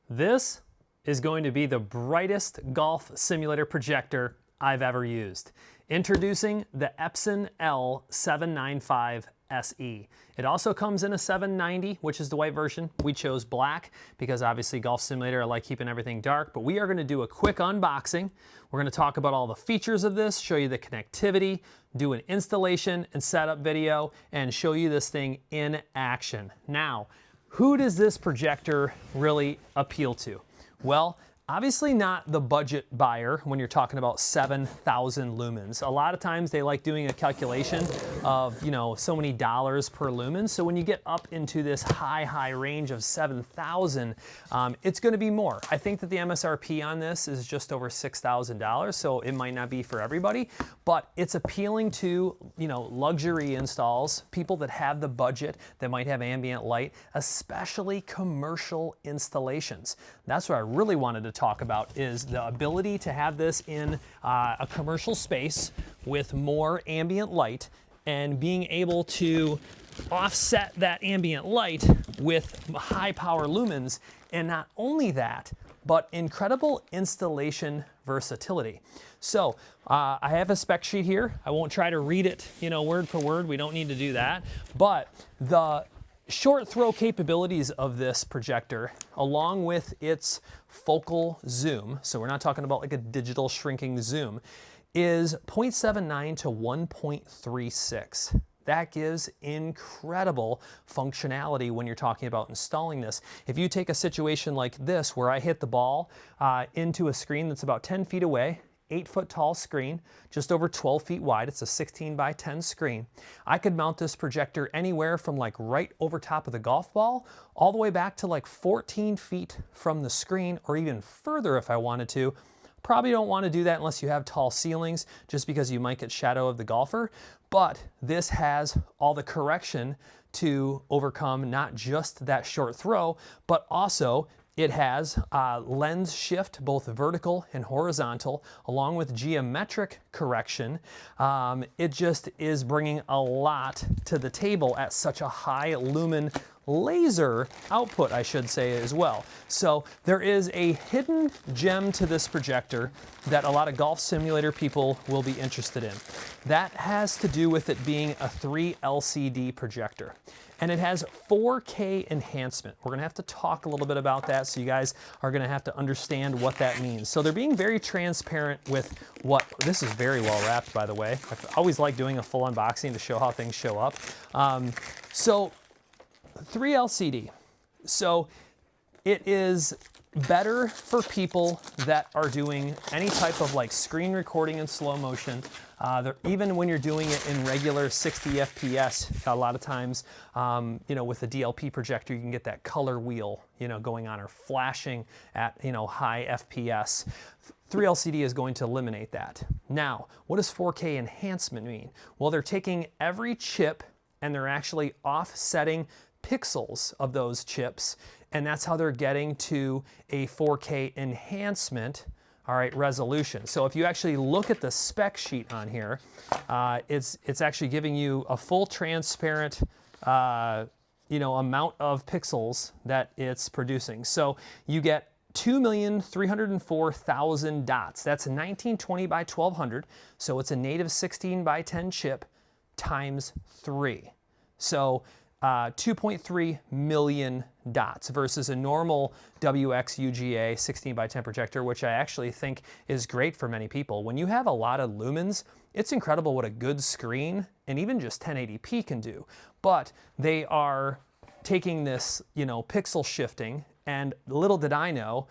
This is going to be the brightest golf simulator projector I've ever used. Introducing the Epson L795SE. It also comes in a 790, which is the white version. We chose black because obviously Golf Simulator, I like keeping everything dark, but we are going to do a quick unboxing. We're going to talk about all the features of this, show you the connectivity, do an installation and setup video, and show you this thing in action. Now, who does this projector really appeal to? Well, obviously not the budget buyer when you're talking about 7,000 lumens. A lot of times they like doing a calculation of, so many dollars per lumen. So when you get up into this high range of 7,000, it's going to be more. I think that the MSRP on this is just over $6,000, so it might not be for everybody, but it's appealing to, luxury installs, people that have the budget, that might have ambient light, especially commercial installations. That's what I really wanted to talk about, is the ability to have this in a commercial space with more ambient light and being able to offset that ambient light with high power lumens. And not only that, but incredible installation versatility. So I have a spec sheet here. I won't try to read it, word for word. We don't need to do that. But the short throw capabilities of this projector, along with its focal zoom, so we're not talking about like a digital shrinking zoom, is 0.79 to 1.36. That gives incredible functionality when you're talking about installing this. If you take a situation like this, where I hit the ball into a screen that's about 10 feet away, 8-foot tall screen, just over 12 feet wide. It's a 16 by 10 screen. I could mount this projector anywhere from like right over top of the golf ball, all the way back to like 14 feet from the screen, or even further if I wanted to. Probably don't want to do that unless you have tall ceilings, just because you might get shadow of the golfer. But this has all the correction to overcome not just that short throw, but also it has lens shift, both vertical and horizontal, along with geometric correction. It just is bringing a lot to the table at such a high lumen laser output, I should say, as well. So there is a hidden gem to this projector that a lot of golf simulator people will be interested in. That has to do with it being a 3 LCD projector. And it has 4K enhancement. We're gonna have to talk a little bit about that, so you guys are gonna have to understand what that means. So they're being very transparent with what, this is very well wrapped, by the way. I always like doing a full unboxing to show how things show up. So 3 LCD. So it is better for people that are doing any type of like screen recording in slow motion. Even when you're doing it in regular 60 FPS, a lot of times, with a DLP projector, you can get that color wheel, going on, or flashing at, high FPS. 3 LCD is going to eliminate that. Now, what does 4K enhancement mean? Well, they're taking every chip and they're actually offsetting pixels of those chips, and that's how they're getting to a 4K enhancement, resolution. So if you actually look at the spec sheet on here, it's actually giving you a full transparent, amount of pixels that it's producing. So you get 2,304,000 dots. That's 1920 by 1200. So it's a native 16 by 10 chip times 3. So 2.3 million dots versus a normal WUXGA 16 by 10 projector, which I actually think is great for many people. When you have a lot of lumens, it's incredible what a good screen and even just 1080p can do. But they are taking this, pixel shifting, and little did I know,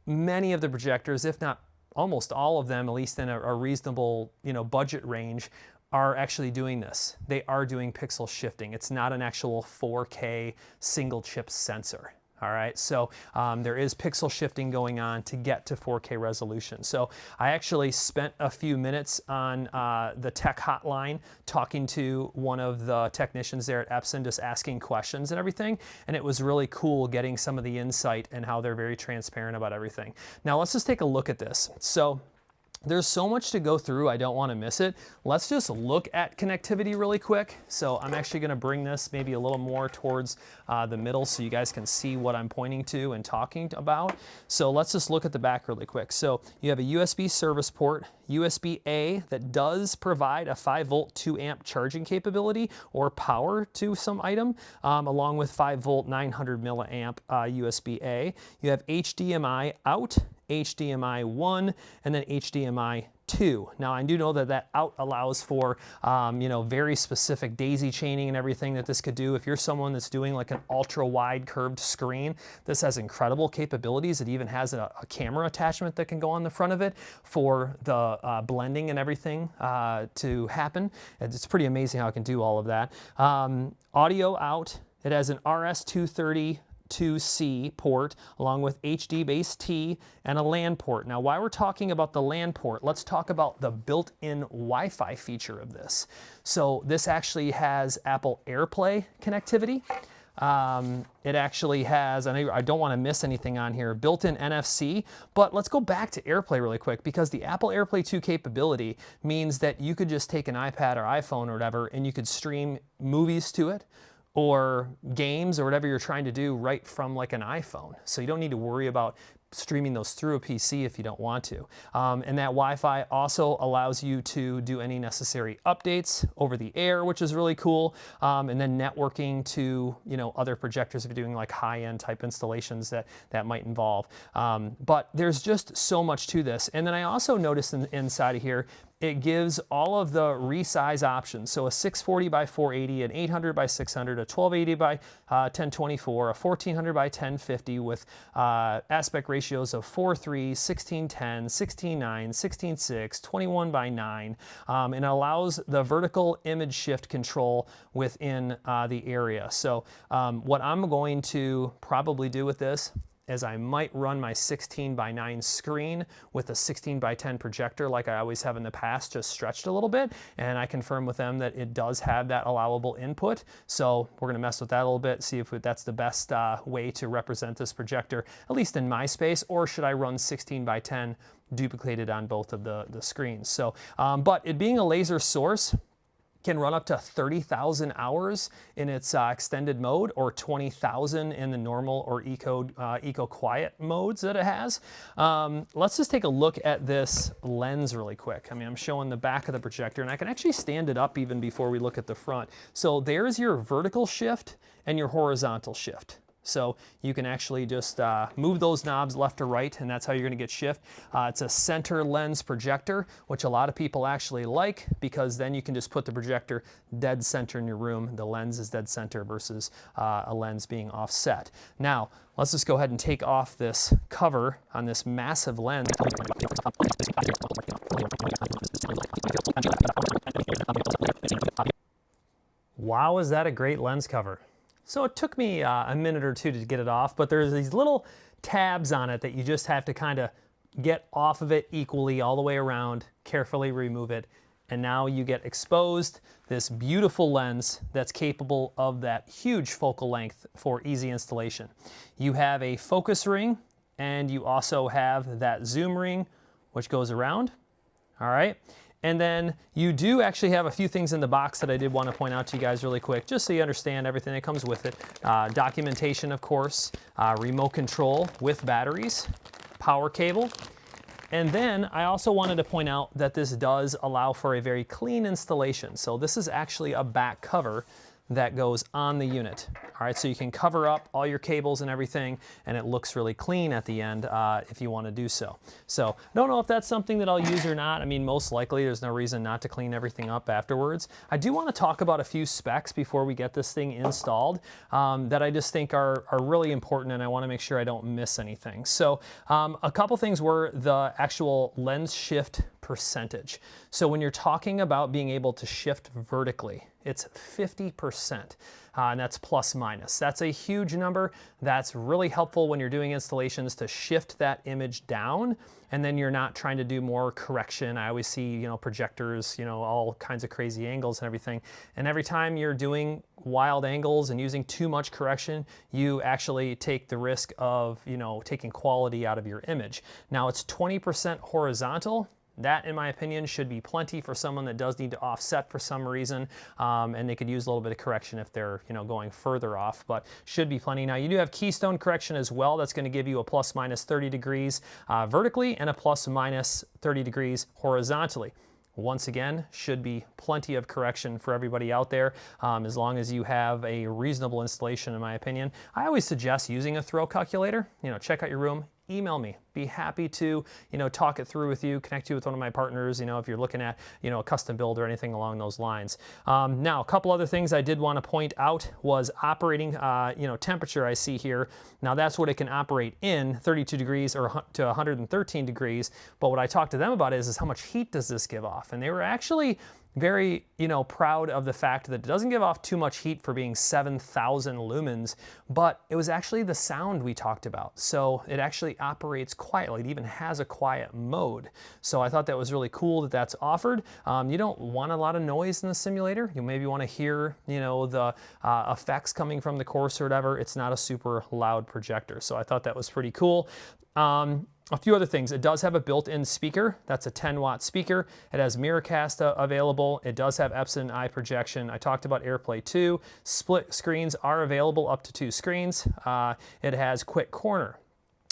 many of the projectors, if not almost all of them, at least in a reasonable, budget range, are actually doing this. They are doing pixel shifting. It's not an actual 4K single chip sensor. All right, so there is pixel shifting going on to get to 4K resolution. So I actually spent a few minutes on the tech hotline talking to one of the technicians there at Epson, just asking questions and everything. And it was really cool getting some of the insight and how they're very transparent about everything. Now let's just take a look at this. So There's so much to go through, I don't want to miss it. Let's just look at connectivity really quick. So I'm actually going to bring this maybe a little more towards the middle so you guys can see what I'm pointing to and talking about. So let's just look at the back really quick. So you have a USB service port, USB-A that does provide a 5-volt 2-amp charging capability or power to some item, along with 5-volt 900 milliamp USB-A. You have HDMI out, HDMI 1, and then HDMI 2. Now I do know that that out allows for very specific daisy chaining and everything that this could do. If you're someone that's doing like an ultra wide curved screen, this has incredible capabilities. It even has a camera attachment that can go on the front of it for the blending and everything to happen. It's pretty amazing how it can do all of that. Audio out. It has an RS-232C port along with HD-Base-T and a LAN port. Now, while we're talking about the LAN port, let's talk about the built-in Wi-Fi feature of this. So this actually has Apple AirPlay connectivity. It actually has, and I don't want to miss anything on here, built-in NFC, but let's go back to AirPlay really quick because the Apple AirPlay 2 capability means that you could just take an iPad or iPhone or whatever and you could stream movies to it, or games or whatever you're trying to do right from like an iPhone. So you don't need to worry about streaming those through a PC if you don't want to. And that Wi-Fi also allows you to do any necessary updates over the air, which is really cool. And then networking to other projectors if you're doing like high-end type installations that might involve. But there's just so much to this. And then I also noticed inside of here, it gives all of the resize options. So a 640 by 480, an 800 by 600, a 1280 by 1024, a 1400 by 1050 with aspect ratios of 4:3, 16:10, 16:9, 16:6, 21 by 9, and it allows the vertical image shift control within the area. So what I'm going to probably do with this is I might run my 16 by 9 screen with a 16 by 10 projector like I always have in the past, just stretched a little bit, and I confirm with them that it does have that allowable input. So we're going to mess with that a little bit, see if that's the best way to represent this projector, at least in my space, or should I run 16 by 10 duplicated on both of the screens. So, but it being a laser source, can run up to 30,000 hours in its extended mode, or 20,000 in the normal or eco quiet modes that it has. Let's just take a look at this lens really quick. I mean, I'm showing the back of the projector, and I can actually stand it up even before we look at the front. So there's your vertical shift and your horizontal shift. So you can actually just move those knobs left to right, and that's how you're going to get shift. It's a center lens projector, which a lot of people actually like, because then you can just put the projector dead center in your room. The lens is dead center versus a lens being offset. Now, let's just go ahead and take off this cover on this massive lens. Wow, is that a great lens cover? So it took me a minute or two to get it off, but there's these little tabs on it that you just have to kind of get off of it equally all the way around, carefully remove it, and now you get exposed this beautiful lens that's capable of that huge focal length for easy installation. You have a focus ring, and you also have that zoom ring, which goes around, all right? And then you do actually have a few things in the box that I did want to point out to you guys really quick, just so you understand everything that comes with it. Documentation, of course, remote control with batteries, power cable. And then I also wanted to point out that this does allow for a very clean installation. So this is actually a back cover that goes on the unit. All right, so you can cover up all your cables and everything, and it looks really clean at the end if you want to do so. So I don't know if that's something that I'll use or not. I mean, most likely there's no reason not to clean everything up afterwards. I do want to talk about a few specs before we get this thing installed that I just think are really important, and I want to make sure I don't miss anything. So a couple things were the actual lens shift percentage. So when you're talking about being able to shift vertically, it's 50%, and that's plus minus. That's a huge number. That's really helpful when you're doing installations to shift that image down, and then you're not trying to do more correction. I always see, projectors, all kinds of crazy angles and everything. And every time you're doing wild angles and using too much correction, you actually take the risk of, taking quality out of your image. Now it's 20% horizontal That, in my opinion, should be plenty for someone that does need to offset for some reason, and they could use a little bit of correction if they're, you know, going further off, but should be plenty. Now, you do have Keystone correction as well. That's going to give you a plus minus 30 degrees vertically and a plus minus 30 degrees horizontally. Once again, should be plenty of correction for everybody out there, as long as you have a reasonable installation, in my opinion. I always suggest using a throw calculator. You know, check out your room, email me. Be happy to, you know, talk it through with you, connect you with one of my partners, you know, if you're looking at, you know, a custom build or anything along those lines. Now, a couple other things I did want to point out was operating, you know, temperature I see here. Now, that's what it can operate in, 32 degrees or to 113 degrees. But what I talked to them about is how much heat does this give off? And they were actually very, you know, proud of the fact that it doesn't give off too much heat for being 7,000 lumens, but it was actually the sound we talked about. So it actually operates quietly. It even has a quiet mode. So I thought that was really cool that that's offered. You don't want a lot of noise in the simulator. You maybe want to hear, you know, the effects coming from the course or whatever. It's not a super loud projector. So I thought that was pretty cool. A few other things. It does have a built-in speaker. That's a 10-watt speaker. It has Miracast available. It does have Epson eye projection. I talked about AirPlay 2. Split screens are available, up to 2 screens. It has quick corner.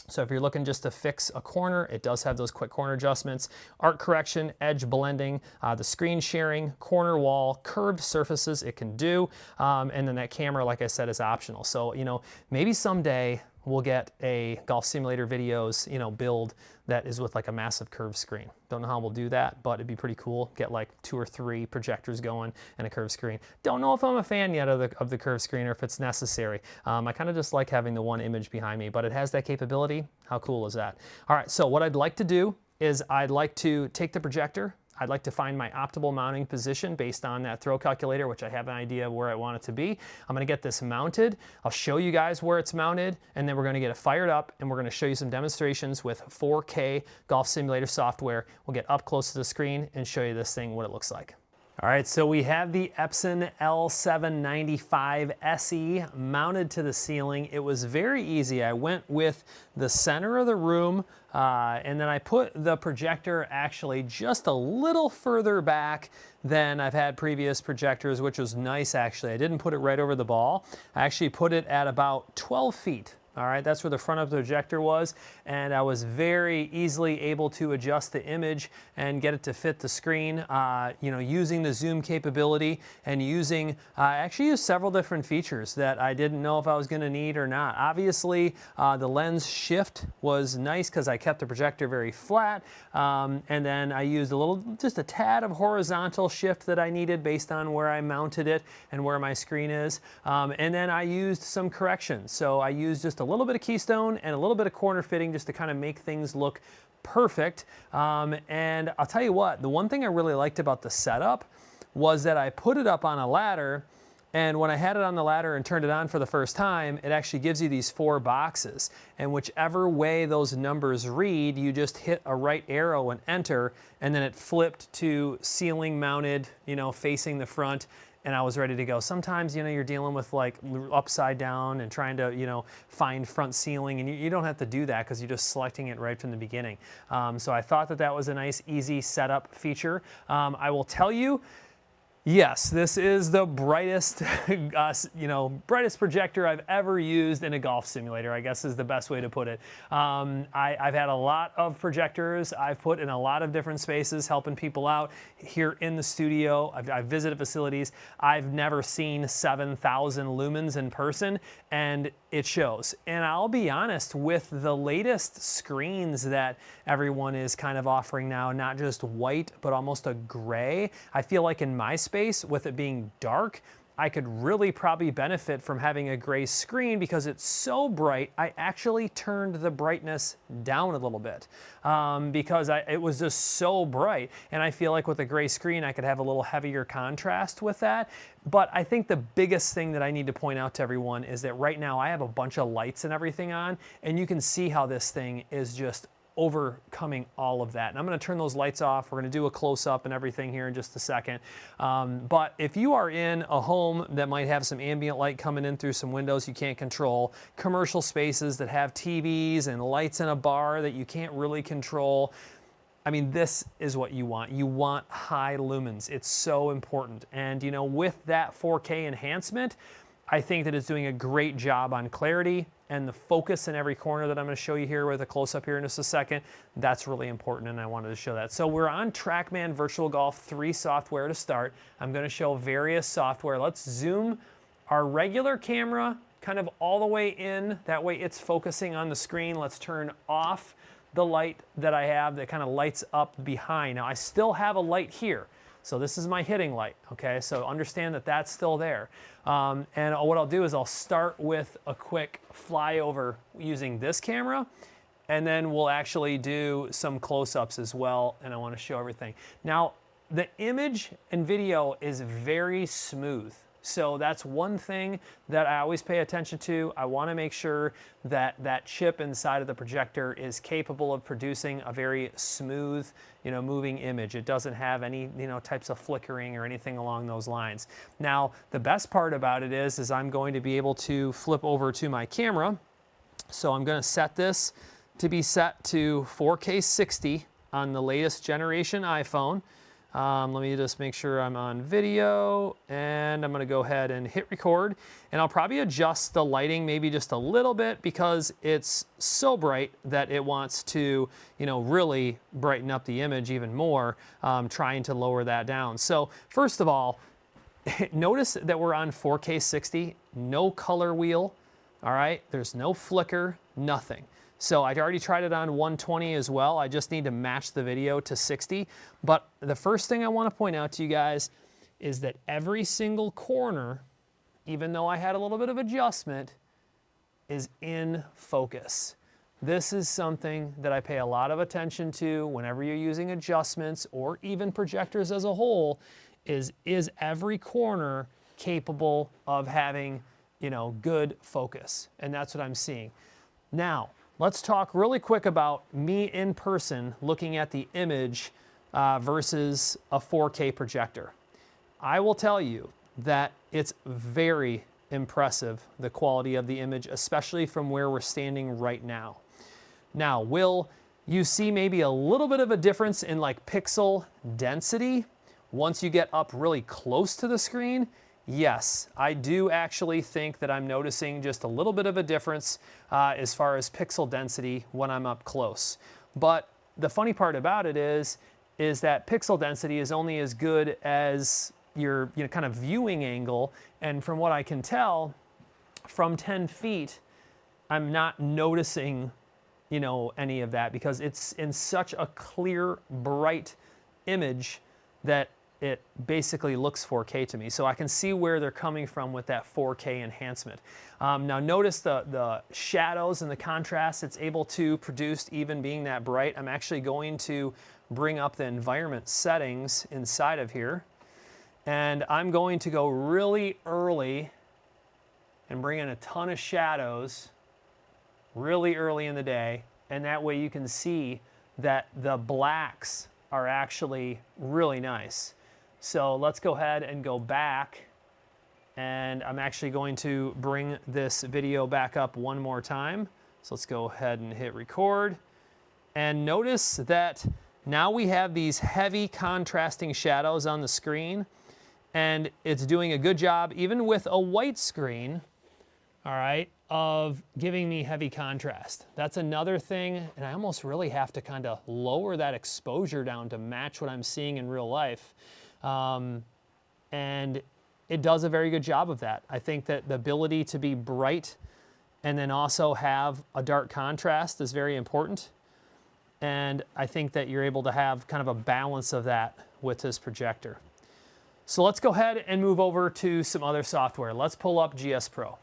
So if you're looking just to fix a corner, it does have those quick corner adjustments. Art correction, edge blending, the screen sharing, corner wall, curved surfaces it can do. And then that camera, like I said, is optional. So, you know, maybe someday we'll get a golf simulator videos, you know, build that is with like a massive curved screen. Don't know how we'll do that, but it'd be pretty cool. Get like 2 or 3 projectors going and a curved screen. Don't know if I'm a fan yet of the curved screen or if it's necessary. I kind of just like having the one image behind me, but it has that capability. How cool is that? All right, so what I'd like to do is I'd like to take the projector. I'd like to find my optimal mounting position based on that throw calculator, which I have an idea of where I want it to be. I'm gonna get this mounted. I'll show you guys where it's mounted, and then we're gonna get it fired up, and we're gonna show you some demonstrations with 4K golf simulator software. We'll get up close to the screen and show you this thing, what it looks like. All right, so we have the Epson L795SE mounted to the ceiling. It was very easy. I went with the center of the room, and then I put the projector actually just a little further back than I've had previous projectors, which was nice actually. I didn't put it right over the ball. I actually put it at about 12 feet. All right, that's where the front of the projector was, and I was very easily able to adjust the image and get it to fit the screen, you know, using the zoom capability and using, I actually used several different features that I didn't know if I was gonna need or not. Obviously, the lens shift was nice because I kept the projector very flat, and then I used just a tad of horizontal shift that I needed based on where I mounted it and where my screen is, and then I used some corrections. So I used just a little bit of Keystone and a little bit of corner fitting just to kind of make things look perfect. And I'll tell you what, the one thing I really liked about the setup was that I put it up on a ladder, and when I had it on the ladder and turned it on for the first time, it actually gives you these 4 boxes. And whichever way those numbers read, you just hit a right arrow and enter, and then it flipped to ceiling mounted, you know, facing the front. And I was ready to go. Sometimes, you know, you're dealing with like upside down and trying to, you know, find front ceiling, and you don't have to do that because you're just selecting it right from the beginning. So I thought that that was a nice, easy setup feature. I will tell you, yes, this is the brightest, you know, brightest projector I've ever used in a golf simulator, I guess is the best way to put it. I've had a lot of projectors I've put in a lot of different spaces helping people out here in the studio. I've visited facilities. I've never seen 7,000 lumens in person, and it shows. And I'll be honest, with the latest screens that everyone is kind of offering now, not just white, but almost a gray, I feel like in my space, with it being dark, I could really probably benefit from having a gray screen because it's so bright. I actually turned the brightness down a little bit because it was just so bright. And I feel like with a gray screen, I could have a little heavier contrast with that. But I think the biggest thing that I need to point out to everyone is that right now I have a bunch of lights and everything on, and you can see how this thing is just overcoming all of that. And I'm going to turn those lights off. We're going to do a close-up and everything here in just a second. But if you are in a home that might have some ambient light coming in through some windows you can't control, commercial spaces that have TVs and lights in a bar that you can't really control, I mean, this is what you want. You want high lumens. It's so important. And you know, with that 4K enhancement, I think that it's doing a great job on clarity and the focus in every corner that I'm going to show you here with a close-up here in just a second. That's really important, and I wanted to show that. So we're on Trackman Virtual Golf 3 software to start. I'm going to show various software. Let's zoom our regular camera kind of all the way in. That way it's focusing on the screen. Let's turn off the light that I have that kind of lights up behind. Now I still have a light here. So this is my hitting light, okay? So understand that that's still there. And what I'll do is I'll start with a quick flyover using this camera, and then we'll actually do some close-ups as well, and I want to show everything. Now, the image and video is very smooth. So that's one thing that I always pay attention to. I want to make sure that that chip inside of the projector is capable of producing a very smooth, you know, moving image. It doesn't have any, you know, types of flickering or anything along those lines. Now, the best part about it is I'm going to be able to flip over to my camera. So I'm going to set this to be set to 4K 60 on the latest generation iPhone. Let me just make sure I'm on video, and I'm going to go ahead and hit record, and I'll probably adjust the lighting maybe just a little bit because it's so bright that it wants to, you know, really brighten up the image even more, trying to lower that down. So first of all, notice that we're on 4K 60, no color wheel, all right? There's no flicker, nothing. So I already tried it on 120 as well. I just need to match the video to 60. But the first thing I want to point out to you guys is that every single corner, even though I had a little bit of adjustment, is in focus. This is something that I pay a lot of attention to whenever you're using adjustments or even projectors as a whole, is every corner capable of having, you know, good focus? And that's what I'm seeing. Now, let's talk really quick about me in person looking at the image versus a 4K projector. I will tell you that it's very impressive, the quality of the image, especially from where we're standing right now. Now, will you see maybe a little bit of a difference in like pixel density once you get up really close to the screen? Yes, I do actually think that I'm noticing just a little bit of a difference as far as pixel density when I'm up close. But the funny part about it is that pixel density is only as good as your, you know, kind of viewing angle. And from what I can tell, from 10 feet, I'm not noticing, you know, any of that because it's in such a clear, bright image that it basically looks 4K to me. So I can see where they're coming from with that 4K enhancement. Now notice the shadows and the contrast it's able to produce even being that bright. I'm actually going to bring up the environment settings inside of here. And I'm going to go really early and bring in a ton of shadows really early in the day. And that way you can see that the blacks are actually really nice. So let's go ahead and go back, and I'm actually going to bring this video back up one more time. So let's go ahead and hit record, and notice that now we have these heavy contrasting shadows on the screen, and it's doing a good job even with a white screen, all right, of giving me heavy contrast. That's another thing, and I almost really have to kind of lower that exposure down to match what I'm seeing in real life. And it does a very good job of that. I think that the ability to be bright and then also have a dark contrast is very important. And I think that you're able to have kind of a balance of that with this projector. So let's go ahead and move over to some other software. Let's pull up GSPRO.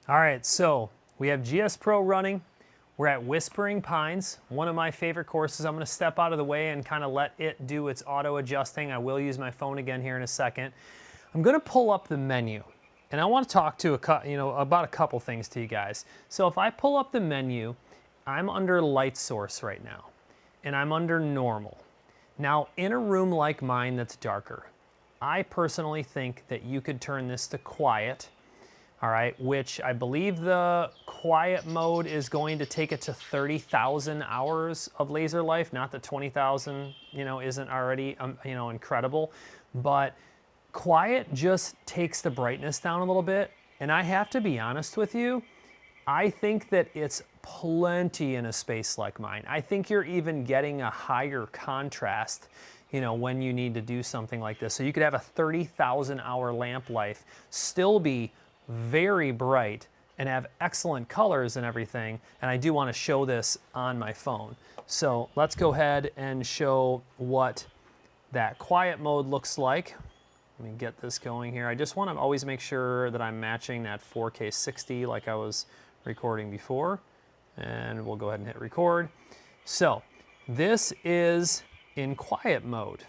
All right, so we have GSPRO running. We're at Whispering Pines, one of my favorite courses. I'm going to step out of the way and kind of let it do its auto adjusting. I will use my phone again here in a second. I'm going to pull up the menu, and I want to talk to about a couple things to you guys. So if I pull up the menu, I'm under light source right now, and I'm under normal. Now, in a room like mine that's darker, I personally think that you could turn this to quiet. all right, which I believe the quiet mode is going to take it to 30,000 hours of laser life. Not that 20,000, isn't already, incredible, but quiet just takes the brightness down a little bit. And I have to be honest with you, I think that it's plenty in a space like mine. I think you're even getting a higher contrast, when you need to do something like this. So you could have a 30,000 hour lamp life, still be very bright and have excellent colors and everything. And I do want to show this on my phone. So let's go ahead and show what that quiet mode looks like. Let me get this going here. I just want to always make sure that I'm matching that 4K 60 like I was recording before. And we'll go ahead and hit record. So this is in quiet mode.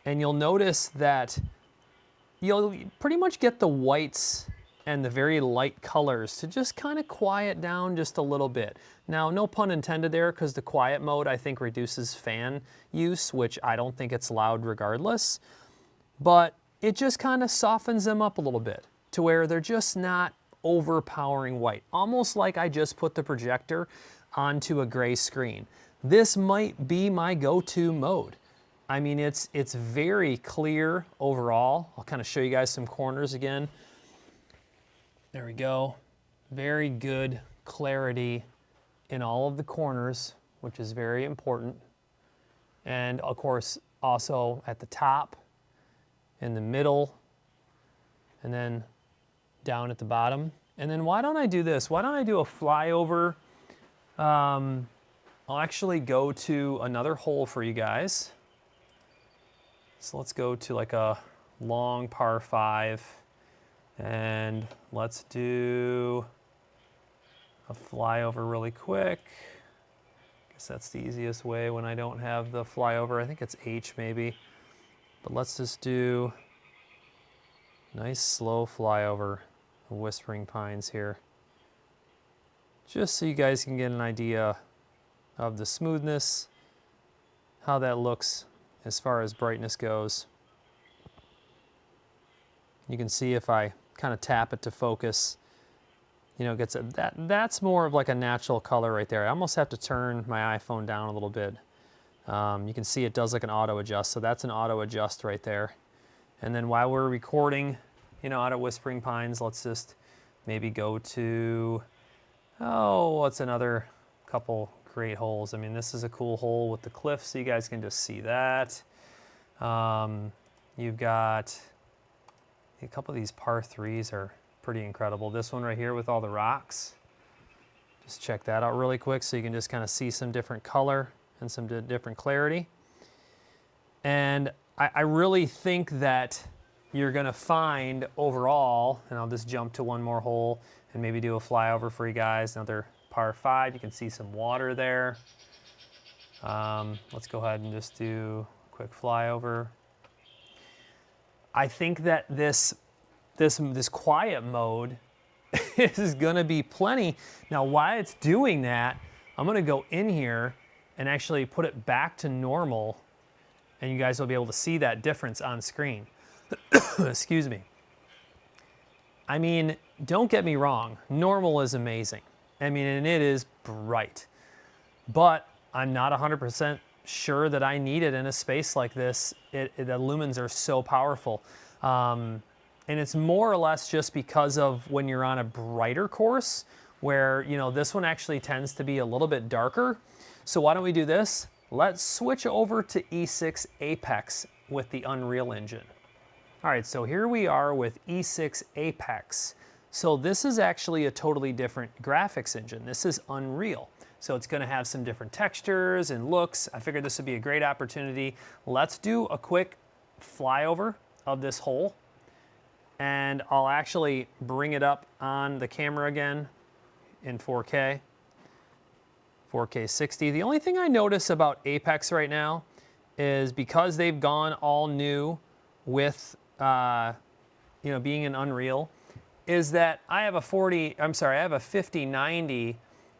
And you'll notice that you'll pretty much get the whites and the very light colors to just kind of quiet down just a little bit. Now, no pun intended there, because the quiet mode I think reduces fan use, which I don't think it's loud regardless. But it just kind of softens them up a little bit to where they're just not overpowering white. Almost like I just put the projector onto a gray screen. This might be my go-to mode. I mean, it's very clear overall. I'll kind of show you guys some corners again. There we go. Very good clarity in all of the corners, which is very important. And of course, also at the top, in the middle, and then down at the bottom. And then why don't I do this? Why don't I do a flyover? I'll actually go to another hole for you guys. So let's go to like a long par 5. And let's do a flyover really quick. Guess that's the easiest way when I don't have the flyover. I think it's H maybe. But let's just do nice slow flyover of Whispering Pines here. Just so you guys can get an idea of the smoothness, how that looks as far as brightness goes. You can see if I kind of tap it to focus, it gets that's more of like a natural color right there. I almost have to turn my iPhone down a little bit. You can see it does like an auto adjust, so that's an auto adjust right there. And then while we're recording, out at Whispering Pines, let's just maybe go to, what's another couple great holes. I mean, this is a cool hole with the cliff, so you guys can just see that. You've got a couple of these par 3s are pretty incredible. This one right here with all the rocks. Just check that out really quick so you can just kind of see some different color and some different clarity. And I really think that you're gonna find overall, and I'll just jump to one more hole and maybe do a flyover for you guys, another par 5. You can see some water there. Let's go ahead and just do a quick flyover. I think that this quiet mode is gonna be plenty. Now, while it's doing that, I'm gonna go in here and actually put it back to normal, and you guys will be able to see that difference on screen. Excuse me. I mean, don't get me wrong, normal is amazing. I mean, and it is bright, but I'm not 100% sure that I need it in a space like this. The lumens are so powerful. And it's more or less just because of when you're on a brighter course where, this one actually tends to be a little bit darker. So why don't we do this? Let's switch over to E6 Apex with the Unreal Engine. All right, so here we are with E6 Apex. So this is actually a totally different graphics engine. This is Unreal. So it's gonna have some different textures and looks. I figured this would be a great opportunity. Let's do a quick flyover of this hole, and I'll actually bring it up on the camera again in 4K 60. The only thing I notice about Apex right now is because they've gone all new with being an Unreal, is that I have a 5090,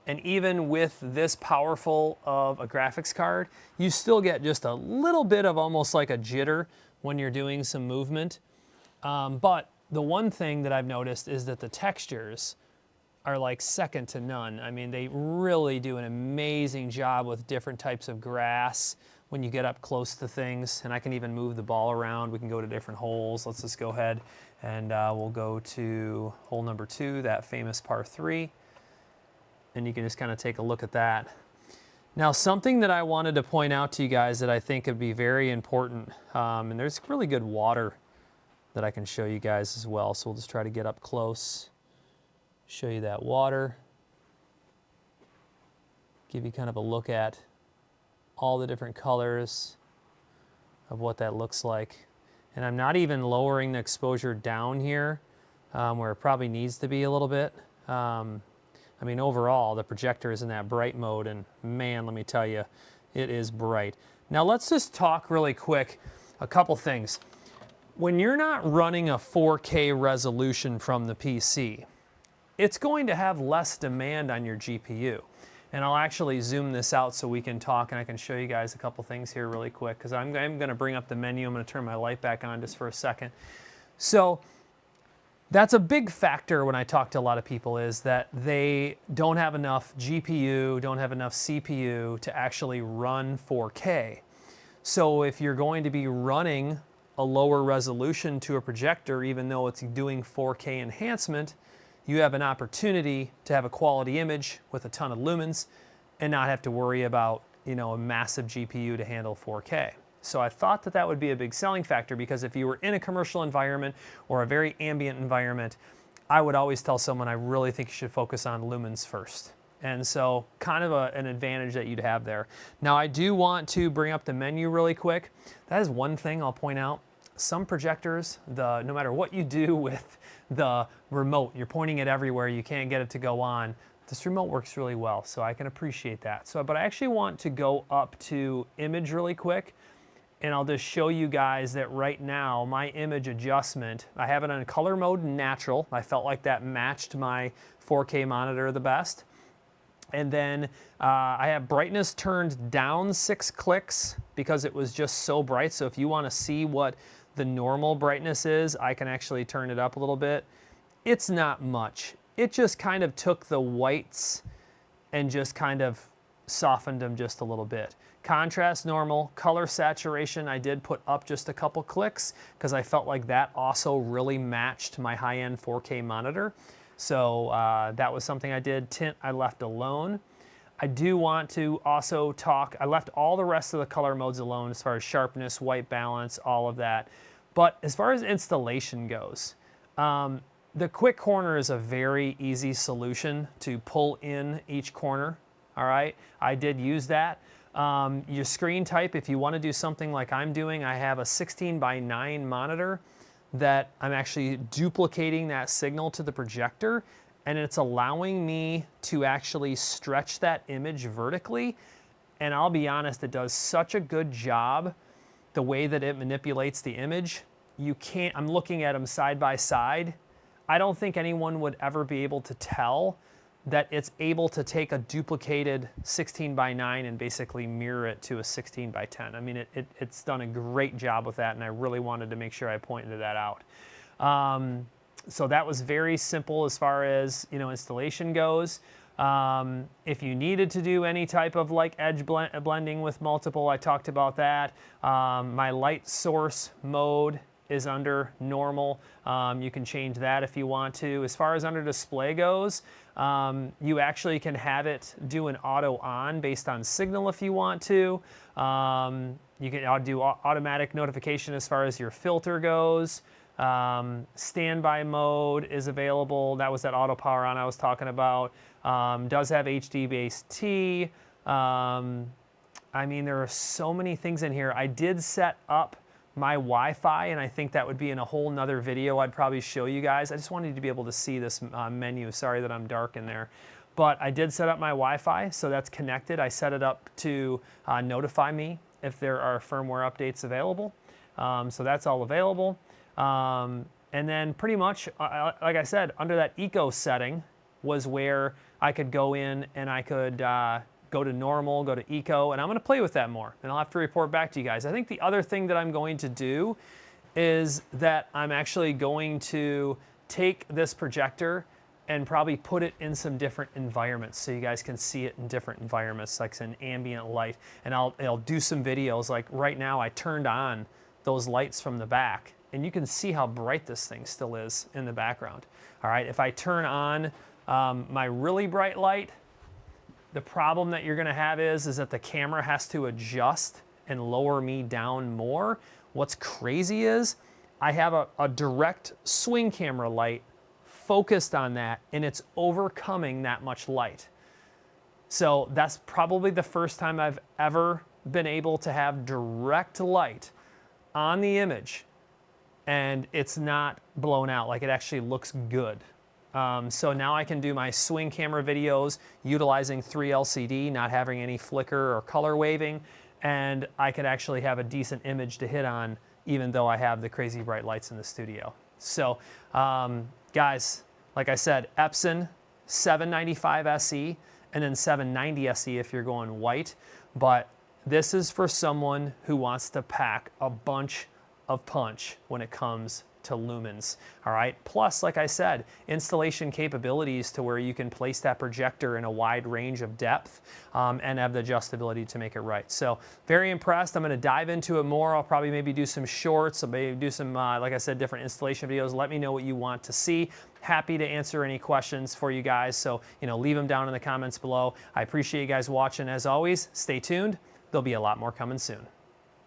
and even with this powerful of a graphics card, you still get just a little bit of almost like a jitter when you're doing some movement. But the one thing that I've noticed is that the textures are like second to none. I mean, they really do an amazing job with different types of grass when you get up close to things. And I can even move the ball around. We can go to different holes. Let's just go ahead and we'll go to hole number 2, that famous par 3. And you can just kind of take a look at that. Now, something that I wanted to point out to you guys that I think would be very important, and there's really good water that I can show you guys as well. So we'll just try to get up close, show you that water, give you kind of a look at all the different colors of what that looks like. And I'm not even lowering the exposure down here where it probably needs to be a little bit. I mean, overall, the projector is in that bright mode, and man, let me tell you, it is bright. Now, let's just talk really quick a couple things. When you're not running a 4K resolution from the PC, it's going to have less demand on your GPU. And I'll actually zoom this out so we can talk, and I can show you guys a couple things here really quick, because I'm going to bring up the menu. I'm going to turn my light back on just for a second. So that's a big factor when I talk to a lot of people, is that they don't have enough GPU, don't have enough CPU to actually run 4K. So if you're going to be running a lower resolution to a projector, even though it's doing 4K enhancement, you have an opportunity to have a quality image with a ton of lumens and not have to worry about, you know, a massive GPU to handle 4K. So I thought that that would be a big selling factor, because if you were in a commercial environment or a very ambient environment, I would always tell someone I really think you should focus on lumens first. And so kind of an advantage that you'd have there. Now, I do want to bring up the menu really quick. That is one thing I'll point out. Some projectors, no matter what you do with the remote, you're pointing it everywhere, you can't get it to go on. This remote works really well, so I can appreciate that. So, but I actually want to go up to image really quick, and I'll just show you guys that right now my image adjustment, I have it on color mode natural. I felt like that matched my 4K monitor the best. And then I have brightness turned down 6 clicks because it was just so bright. So if you want to see what the normal brightness is, I can actually turn it up a little bit. It's not much. It just kind of took the whites and just kind of softened them just a little bit. Contrast normal, color saturation I did put up just a couple clicks because I felt like that also really matched my high-end 4K monitor. So that was something I did. Tint I left alone. I do want to also talk, I left all the rest of the color modes alone as far as sharpness, white balance, all of that. But as far as installation goes, the quick corner is a very easy solution to pull in each corner, all right? I did use that. Your screen type, if you want to do something like I'm doing, I have a 16:9 monitor that I'm actually duplicating that signal to the projector, and it's allowing me to actually stretch that image vertically. And I'll be honest, it does such a good job the way that it manipulates the image. You can't, I'm looking at them side by side. I don't think anyone would ever be able to tell that it's able to take a duplicated 16:9 and basically mirror it to a 16:10. I mean, it's done a great job with that, and I really wanted to make sure I pointed that out. So that was very simple as far as, you know, installation goes. If you needed to do any type of like edge blending with multiple, I talked about that. My light source mode is under normal. You can change that if you want to. As far as under display goes, you actually can have it do an auto on based on signal if you want to. You can do automatic notification as far as your filter goes. Standby mode is available. That was that auto power on I was talking about. Does have HD base T. I mean, there are so many things in here. I did set up my Wi-Fi, and I think that would be in a whole nother video I'd probably show you guys. I just wanted you to be able to see this menu. Sorry that I'm dark in there. But I did set up my Wi-Fi, so that's connected. I set it up to notify me if there are firmware updates available. So that's all available. And then pretty much, like I said, under that eco setting was where I could go in and I could go to normal, go to eco, and I'm going to play with that more, and I'll have to report back to you guys. I think the other thing that I'm going to do is that I'm actually going to take this projector and probably put it in some different environments so you guys can see it in different environments, like an ambient light. And I'll do some videos. Like right now I turned on those lights from the back, and you can see how bright this thing still is in the background. All right, if I turn on my really bright light, the problem that you're gonna have is that the camera has to adjust and lower me down more. What's crazy is I have a direct swing camera light focused on that, and it's overcoming that much light. So that's probably the first time I've ever been able to have direct light on the image and it's not blown out, like it actually looks good. So now I can do my swing camera videos utilizing 3 LCD, not having any flicker or color waving, and I could actually have a decent image to hit on even though I have the crazy bright lights in the studio. So guys, like I said, Epson 795 SE and then 790 SE if you're going white, but this is for someone who wants to pack a bunch of punch when it comes to lumens, all right? Plus, like I said, installation capabilities to where you can place that projector in a wide range of depth and have the adjustability to make it right. So very impressed. I'm gonna dive into it more. I'll probably maybe do some shorts, I'll maybe do some, like I said, different installation videos. Let me know what you want to see. Happy to answer any questions for you guys. So, leave them down in the comments below. I appreciate you guys watching. As always, stay tuned. There'll be a lot more coming soon.